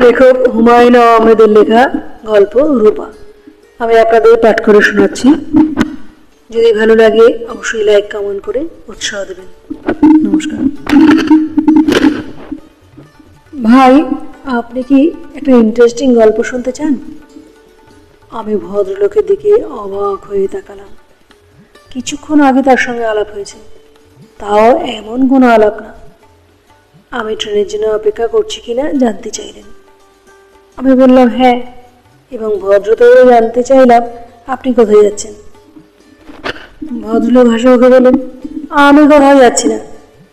লেখক হুমায়ুন আহমেদের লেখা গল্প রূপা। আমি আপনাদের পাঠ করে শোনাচ্ছি। যদি ভালো লাগে অবশ্যই লাইক কমেন্ট করে উৎসাহ দেবেন। নমস্কার। ভাই, আপনি কি একটা ইন্টারেস্টিং গল্প শুনতে চান? আমি ভদ্রলোকের দিকে অবাক হয়ে তাকালাম। কিছুক্ষণ আগে তার সঙ্গে আলাপ হয়েছে, তাও এমন কোনো আলাপ না। আমি ট্রেনের জন্য অপেক্ষা করছি কিনা জানতে চাইলেন। আমি বললাম হ্যাঁ, এবং ভদ্রতাও জানতে চাইলাম আপনি কোথায় যাচ্ছেন। ভদ্রলোক হাসি মুখে বললেন, আমি কোথাও যাচ্ছি না,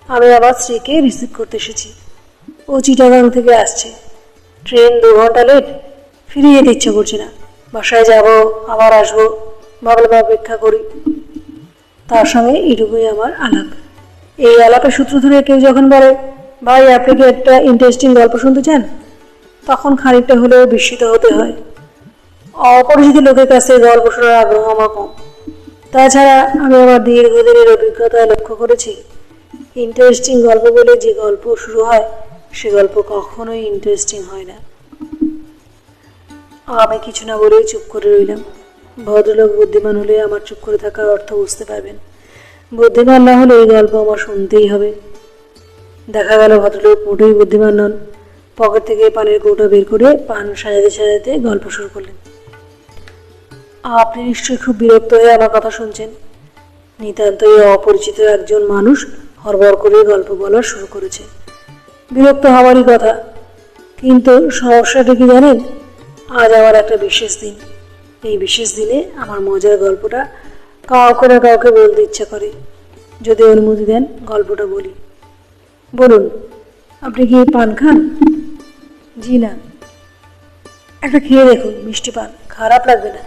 আমি আমার স্ত্রীকে রিসিভ করতে এসেছি। ও চিটাগাং থেকে আসছে, ট্রেন 2 ঘন্টা লেট, ফিরে যেতে ইচ্ছা করছে না। বাসায় যাব, আবার আসবো, ভাবলাম অপেক্ষা করি। তার সঙ্গে এটুকুই আমার আলাপ। এই আলাপের সূত্র ধরে কেউ যখন বলে, ভাই আপনি কি একটা ইন্টারেস্টিং গল্প শুনতে চান, তখন খানিকটা হলেও বিস্মিত হতে হয়। অপরিচিত লোকের কাছে গল্প শোনার আগ্রহ আমার কম। তাছাড়া আমি আমার দীর্ঘদিনের অভিজ্ঞতায় লক্ষ্য করেছি, ইন্টারেস্টিং গল্প বলে যে গল্প শুরু হয় সে গল্প কখনোই ইন্টারেস্টিং হয় না। আমি কিছু না বলেই চুপ করে রইলাম। ভদ্রলোক বুদ্ধিমান হলে আমার চুপ করে থাকার অর্থ বুঝতে পারবেন, বুদ্ধিমান না হলে এই গল্প আমার শুনতেই হবে। দেখা গেল ভদ্রলোক মোটেই বুদ্ধিমান নন। পকেট থেকে পানের কৌটো বের করে পান সাজাতে সাজাতে গল্প শুরু করলেন। আপনি নিশ্চয়ই খুব বিরক্ত হয়ে আমার কথা শুনছেন। নিতান্তই অপরিচিত একজন মানুষ হড়বড় করে গল্প বলা শুরু করেছে। বিরক্ত হওয়ারই কথা, কিন্তু সমস্যাটা কি জানেন? আজ আমার একটা বিশেষ দিন। এই বিশেষ দিনে আমার মজার গল্পটা কাউকে না কাউকে বলতে ইচ্ছা করে। যদি অনুমতি দেন গল্পটা বলি। বলুন, আপনি কি পান খান? জি না। একটা খেয়ে দেখুন, মিষ্টি পান, খারাপ লাগবে না।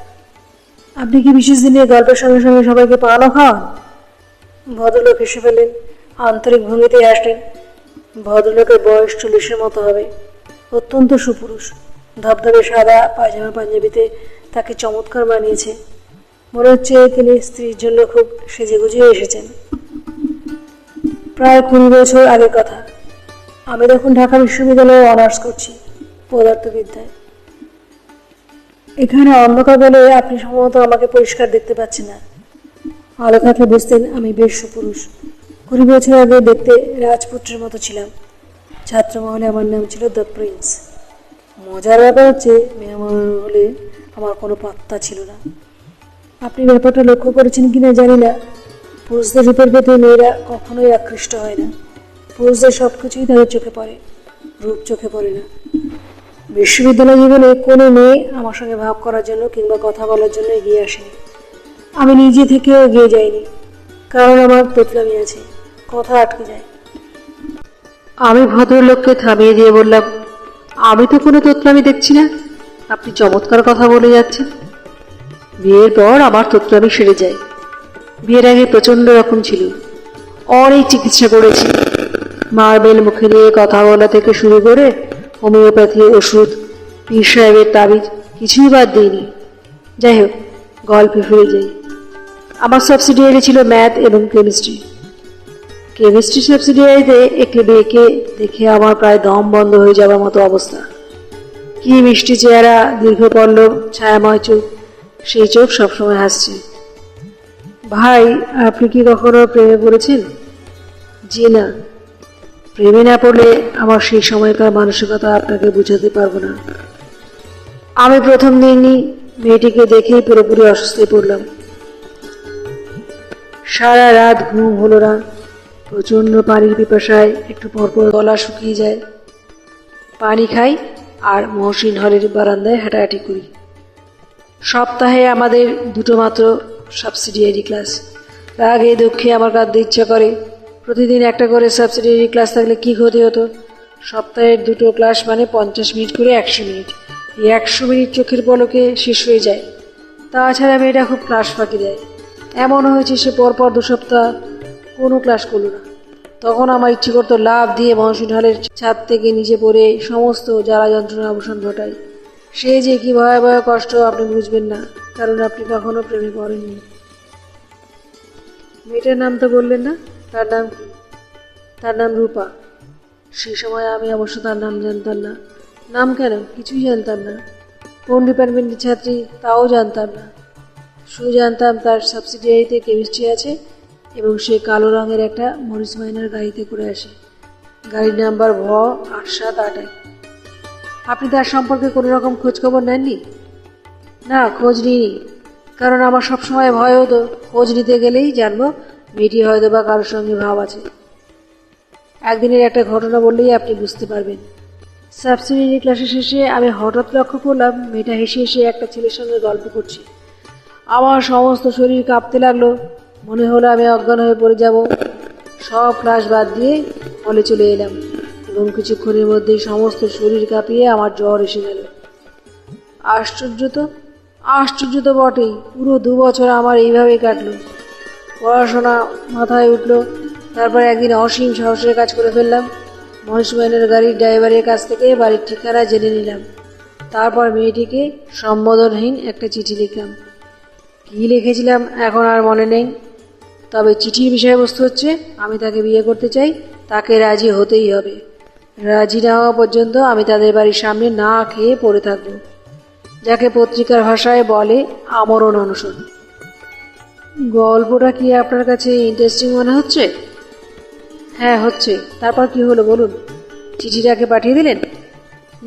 আপনি কি বিশেষ দিনে গল্পের সঙ্গে সঙ্গে সবাইকে পানও খাওয়ান? ভদ্রলোক হেসে ফেললেন, আন্তরিক ভঙ্গিতে আসলেন। ভদ্রলোকের বয়স 40-এর মতো হবে, অত্যন্ত সুপুরুষ। ধবধবে সাদা পায়জামা পাঞ্জাবিতে তাকে চমৎকার মানিয়েছে। মনে হচ্ছে তিনি স্ত্রীর জন্য খুব সেজেগুজে এসেছেন। প্রায় 20 বছর আগের কথা। আমি তখন ঢাকা বিশ্ববিদ্যালয়ে অনার্স করছি, পদার্থবিদ্যায়। এখানে অন্ধকার বলে আপনি সম্ভবত আমাকে পরিষ্কার দেখতে পাচ্ছেন না। আলো থাকলে বুঝতেন আমি বেশ সুপুরুষ। 20 বছর আগে দেখতে রাজপুত্রের মতো ছিলাম। ছাত্রমহলে আমার নাম ছিল দ্য প্রিন্স। মজার ব্যাপার হচ্ছে, মেহমান হলে আমার কোনো পাত্তা ছিল না। আপনি ব্যাপারটা লক্ষ্য করেছেন কিনা জানি না, পুরুষদের রূপের প্রতি মেয়েরা কখনোই আকৃষ্ট হয় না। পুরুষদের সব কিছুই তাদের চোখে পড়ে, রূপ চোখে পড়ে না। বিশ্ববিদ্যালয় জীবনে কোনো মেয়ে আমার সঙ্গে ভাব করার জন্য কিংবা কথা বলার জন্য এগিয়ে আসেনি। আমি নিজে থেকেও এগিয়ে যাইনি, কারণ আমার তোতলামি আছে, কথা আটকে যায়। আমি ভদ্রলোককে থামিয়ে দিয়ে বললাম, আমি তো কোনো তোতলামি দেখছি না, আপনি চমৎকার কথা বলে যাচ্ছেন। বিয়ের পর আমার তোতলামি সেরে যায়। বিয়ের আগে প্রচণ্ড রকম ছিল, অনেক চিকিৎসা করেছি। মার্বেল মুখে নিয়ে কথা বলা থেকে শুরু করে হোমিওপ্যাথি ওষুধ, পীর সাহেবের তাবিজ, কিছুই বাদ দিইনি। যাই হোক, গল্পে ফিরে যাই। আমার সাবসিডিয়ারি ছিল ম্যাথ এবং কেমিস্ট্রি। কেমিস্ট্রি সাবসিডিয়ারিতে একটি মেয়েকে দেখে আমার প্রায় দম বন্ধ হয়ে যাওয়ার মতো অবস্থা। কি মিষ্টি চেহারা, দীর্ঘ পল্লব, ছায়াময় চোখ, সেই চোখ সবসময় হাসছে। ভাই, আপনি কি কখনো প্রেমে পড়েছেন? জি না। প্রেমে না পড়লে আমার সেই সময়কার মানসিকতা আপনাকে বুঝাতে পারবো না। আমি প্রথম দিনই মেয়েটিকে দেখেই পুরোপুরি অসুস্থ পড়লাম। সারা রাত ঘুম হলো না। প্রচণ্ড পানির পিপাসায় একটু পরপর গলা শুকিয়ে যায়। পানি খাই আর মহসিন হলের বারান্দায় হাঁটাহাঁটি করি। সপ্তাহে আমাদের 2টো মাত্র সাবসিডিয়ারি ক্লাস। রাগে দুঃখে আমার কাঁদতে ইচ্ছা করে। প্রতিদিন একটা করে সাবসিডিয়ারি ক্লাস থাকলে কি ক্ষতি হতো? সপ্তাহের 2টো ক্লাস মানে 50 মিনিট করে 100 মিনিট। এই 100 মিনিট চোখের পলকে শেষ হয়ে যায়। তাছাড়া মেয়েটা খুব ক্লাস ফাঁকি দেয়। এমনও হয়েছে সে পরপর 2 সপ্তাহ কোনো ক্লাস করলো না। তখন আমার ইচ্ছে করতো লাফ দিয়ে মহসিন হলের ছাদ থেকে নিচে পড়ে সমস্ত জ্বালা যন্ত্রণা অবসান ঘটাই। সে যে কি ভয়াবহ কষ্ট আপনি বুঝবেন না, কারণ আপনি কখনো প্রেমে পড়েননি। মেয়েটার নাম তো বললেন না, তার নাম কি? তার নাম রূপা। সেই সময় আমি অবশ্য তার নাম জানতাম না। নাম কেন কিছুই জানতাম না। কোন ডিপার্টমেন্টের ছাত্রী তাও জানতাম না। শুধু জানতাম তার সাবসিডিয়ারিতে কেমিস্ট্রি আছে এবং সে কালো রঙের একটা মরিস মাইনার গাড়িতে করে আসে। গাড়ির নাম্বার ভ8781। আপনি তার সম্পর্কে কোনো রকম খোঁজখবর নেননি? না, খোঁজ নিইনি, কারণ আমার সবসময় ভয় হতো খোঁজ নিতে গেলেই জানবো মেয়েটি হয়তো বা কারোর সঙ্গে ভাব আছে। একদিনের একটা ঘটনা বললেই আপনি বুঝতে পারবেন। সাবসিডিয়ারি ক্লাসের শেষে আমি হঠাৎ লক্ষ্য করলাম মেয়েটা হেসে হেসে একটা ছেলের সঙ্গে গল্প করছে। আমার সমস্ত শরীর কাঁপতে লাগলো, মনে হলো আমি অজ্ঞান হয়ে পড়ে যাব। সব ক্লাস বাদ দিয়ে হলে চলে এলাম এবং কিছুক্ষণের মধ্যেই সমস্ত শরীর কাঁপিয়ে আমার জ্বর এসে গেল। আশ্চর্য তো বটেই। পুরো 2 বছর আমার এইভাবেই কাটলো। পড়াশোনা মাথায় উঠলো। তারপর একদিন অসীম সাহসের কাজ করে ফেললাম। মহিষমাইনের গাড়ির ড্রাইভারের কাছ থেকে বাড়ির ঠিকানা জেনে নিলাম। তারপর মেয়েটিকে সম্বোধনহীন একটা চিঠি লিখলাম। কী লিখেছিলাম এখন আর মনে নেই, তবে চিঠির বিষয়বস্তু হচ্ছে আমি তাকে বিয়ে করতে চাই, তাকে রাজি হতেই হবে। রাজি না হওয়া পর্যন্ত আমি তাদের বাড়ির সামনে না খেয়ে পড়ে থাকবো, যাকে পত্রিকার ভাষায় বলে আমরণ অনশন। গল্পটা কি আপনার কাছে ইন্টারেস্টিং মনে হচ্ছে? হ্যাঁ হচ্ছে। তারপর কি হলো বলুন। চিঠিটাকে পাঠিয়ে দিলেন?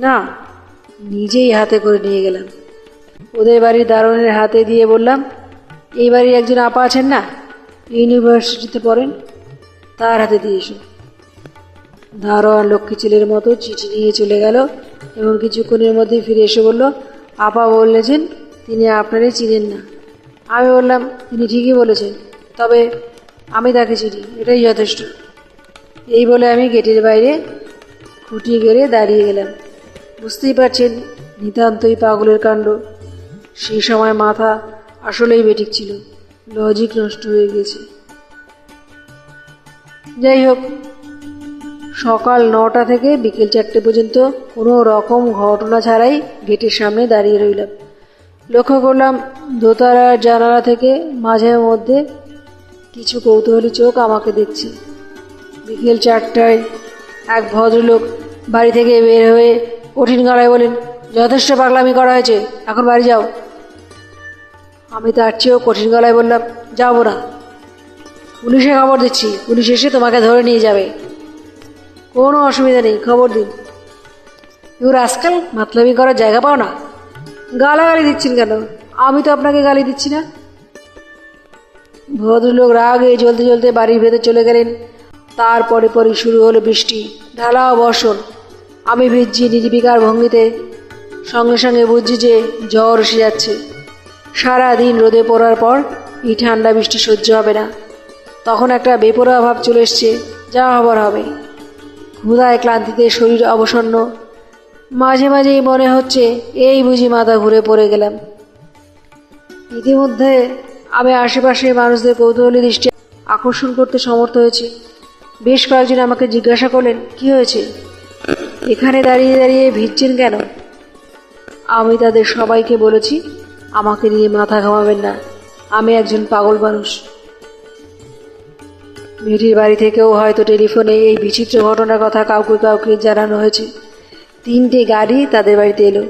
না, নিজেই হাতে করে নিয়ে গেলাম। ওদের বাড়ির দারোয়ানের হাতে দিয়ে বললাম, এই বাড়ির একজন আপা আছেন না, ইউনিভার্সিটিতে পড়েন, তার হাতে দিয়ে এসো। দারোয়ান লক্ষ্মী ছেলের মতো চিঠি নিয়ে চলে গেল এবং কিছুক্ষণের মধ্যেই ফিরে এসে বলল, আপা বলেছেন তিনি আপনারই চিনেন না। আমি বললাম, তিনি ঠিকই বলেছেন, তবে আমি তাকে চিনি, এটাই যথেষ্ট। এই বলে আমি গেটের বাইরে খুঁটি গেড়ে দাঁড়িয়ে গেলাম। বুঝতেই পারছেন নিতান্তই পাগলের কাণ্ড। সেই সময় মাথা আসলেই বেঠিক ছিল, লজিক নষ্ট হয়ে গেছে। যাই হোক, সকাল 9টা থেকে বিকেল 4টে পর্যন্ত কোনো রকম ঘটনা ছাড়াই গেটের সামনে দাঁড়িয়ে রইলাম। লক্ষ্য করলাম দোতলার জানালা থেকে মাঝে মধ্যে কিছু কৌতূহলী চোখ আমাকে দেখছে। বিকেল 4টায় এক ভদ্রলোক বাড়ি থেকে বের হয়ে কঠিন গলায় বলেন, যথেষ্ট পাগলামি করা হয়েছে, এখন বাড়ি যাও। আমি তার চেয়েও কঠিন গলায় বললাম, যাবো না, পুলিশে খবর দিচ্ছি, পুলিশ এসে তোমাকে ধরে নিয়ে যাবে। কোনো অসুবিধা নেই, খবর দিন। ইউর আজকাল মাতলামি করার জায়গা পাও না। গালাগালি দিচ্ছেন কেন? আমি তো আপনাকে গালি দিচ্ছি না। ভদ্রলোক রাগে জ্বলতে জ্বলতে বাড়ির ভেতর চলে গেলেন। তারপরে পরে শুরু হলো বৃষ্টি, ঢালাও বর্ষণ। আমি ভিজছি নির্বিকার ভঙ্গিতে, সঙ্গে সঙ্গে বুঝছি যে জ্বর এসে যাচ্ছে। সারাদিন রোদে পড়ার পর এই ঠান্ডা বৃষ্টি সহ্য হবে না। তখন একটা বেপরোয়া ভাব চলে এসছে, যা হবার হবে। ক্ষুধায় ক্লান্তিতে শরীর অবসন্ন। মাঝে মাঝেই মনে হচ্ছে এই বুঝি মাথা ঘুরে পড়ে গেলাম। ইতিমধ্যে আমি আশেপাশে মানুষদের কৌতূহলী দৃষ্টি আকর্ষণ করতে সমর্থ হয়েছি। বেশ কয়েকজন আমাকে জিজ্ঞাসা করলেন, কি হয়েছে, এখানে দাঁড়িয়ে দাঁড়িয়ে ভিজছেন কেন? আমি তাদের সবাইকে বলেছি, আমাকে নিয়ে মাথা ঘামাবেন না, আমি একজন পাগল মানুষ। মেয়েটির বাড়ি থেকেও হয়তো টেলিফোনে এই বিচিত্র ঘটনার কথা কাউকে কাউকে জানানো হয়েছে। 3টে গাড়ি তাদের বাড়িতে এলো।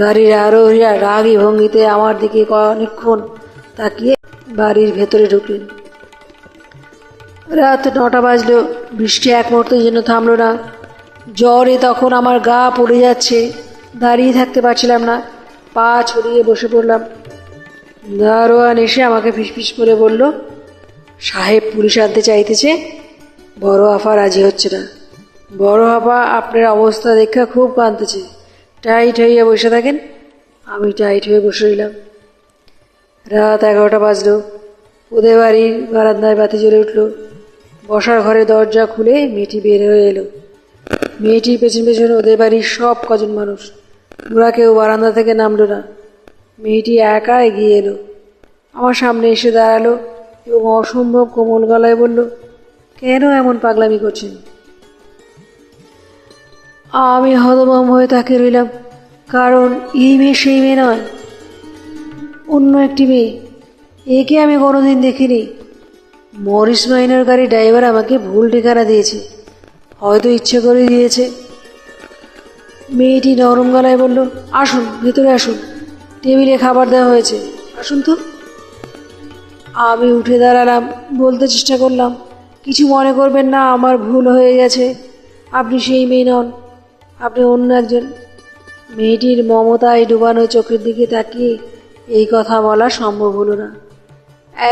গাড়ির আরোহীরা রাগী ভঙ্গিতে আমার দিকে অনেকক্ষণ তাকিয়ে বাড়ির ভেতরে ঢুকলেন। রাত 9টা বাজলো। বৃষ্টি এক মুহূর্তের জন্য থামলো না। জ্বরে তখন আমার গা পড়ে যাচ্ছে, দাঁড়িয়ে থাকতে পারছিলাম না, পা ছড়িয়ে বসে পড়লাম। দারোয়ান এসে আমাকে ফিসফিস করে বলল, সাহেব পুলিশ আনতে চাইতেছে, বড় আফা রাজি হচ্ছে না। বড় আফা আপনার অবস্থা দেখা খুব কাঁদতেছে, টাইট হইয়া বসে থাকেন। আমি টাইট হয়ে বসে রইলাম। রাত 11টা বাজলো। ওদের বাড়ির বারান্দায় বাতি জ্বলে উঠল। বসার ঘরে দরজা খুলে মেয়েটি বের হয়ে এলো। মেয়েটির পেছন পেছন ওদের বাড়ির সব কজন মানুষ। ওরা কেউ বারান্দা থেকে নামলো না। মেয়েটি একা এগিয়ে এলো, আমার সামনে এসে দাঁড়ালো এবং অসম্ভব কোমল গলায় বলল, কেন এমন পাগলামি করছেন? আমি হতভম্ব হয়ে তাকিয়ে রইলাম, কারণ এই মেয়ে সেই মেয়ে নয়, অন্য একটি মেয়ে। একে আমি কোনোদিন দেখিনি। মরিস মাইনার গাড়ি ড্রাইভার আমাকে ভুল ঠিকানা দিয়েছে, হয়তো ইচ্ছে করে দিয়েছে। মেয়েটি নরম গলায় বলল, আসুন, ভেতরে আসুন, টেবিলে খাবার দেওয়া হয়েছে, আসুন তো। আমি উঠে দাঁড়ালাম, বলতে চেষ্টা করলাম, কিছু মনে করবেন না, আমার ভুল হয়ে গেছে, আপনি সেই মেয়ে নন, আপনি অন্য একজন। মেয়েটির মমতায় ডুবানো চোখের দিকে তাকিয়ে এই কথা বলা সম্ভব হলো না।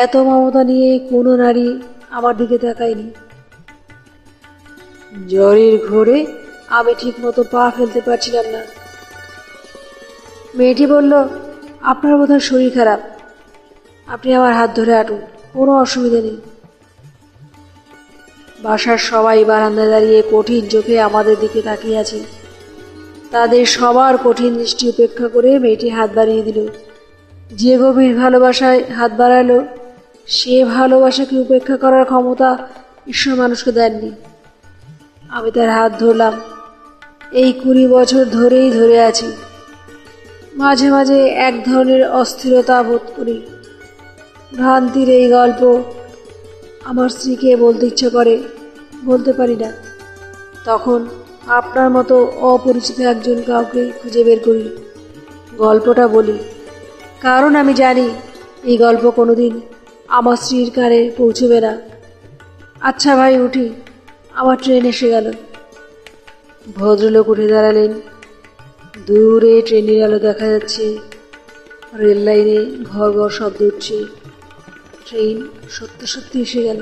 এত মমতা নিয়ে কোনো নারী আমার দিকে তাকায়নি। জ্বরের ঘোরে আমি ঠিক মতো পা ফেলতে পারছিলাম না। মেয়েটি বলল, আপনার বোধহয় শরীর খারাপ, আপনি আমার হাত ধরে হাঁটুন, কোনো অসুবিধা নেই। বাসার সবাই বারান্দায় দাঁড়িয়ে কঠিন চোখে আমাদের দিকে তাকিয়ে আছে। তাদের সবার কঠিন দৃষ্টি উপেক্ষা করে মেয়েটি হাত বাড়িয়ে দিল। যে গভীর ভালোবাসায় হাত বাড়ালো, সে ভালোবাসাকে উপেক্ষা করার ক্ষমতা ঈশ্বর মানুষকে দেননি। আমি তার হাত ধরলাম, এই 20 বছর ধরেই ধরে আছি। মাঝে মাঝে এক ধরনের অস্থিরতা বোধ করি। ভ্রান্তির এই গল্প আমার স্ত্রীকে বলতে ইচ্ছে করে, বলতে পারি না। তখন আপনার মতো অপরিচিত একজন কাউকে খুঁজে বের করি, গল্পটা বলি, কারণ আমি জানি এই গল্প কোনোদিন আমার স্ত্রীর কানে পৌঁছবে না। আচ্ছা ভাই, উঠি, আমার ট্রেন এসে গেল। ভদ্রলোক উঠে দাঁড়ালেন। দূরে ট্রেনের আলো দেখা যাচ্ছে, রেল লাইনে ঘর ঘর শব্দ উঠছে। ট্রেন সত্যি সত্যি এসে গেল।